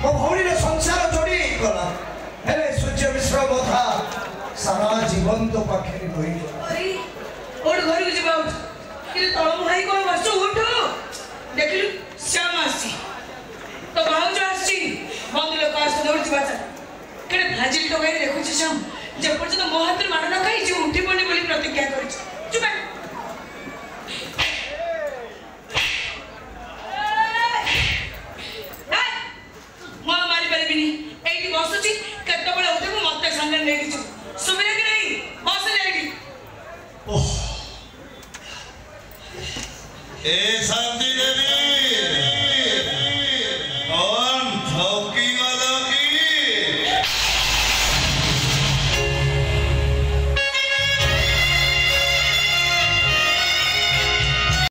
मो भौणी संसार जोड़ी गला हेले सूर्य मिश्र कथा सारा जीवन तो पाखे रही अरे ओड घर को जीवा कि तळम भाई कोन बस उठ देखलु श्याम आसी तो भाउज आसी बंद लोक आस दौड़ जीवा केड़े भाजी टगाई देखु छी श्याम जे पर्यंत मो हाथ मार न खाई जे उठी पड़ी बोली प्रतिज्ञा करी चुप मो मारी परिबिनी एठी बसुची केते बळे उठे मते संग नेकी छु सुबिरे कि नहीं बस लेगी ए शांति देवी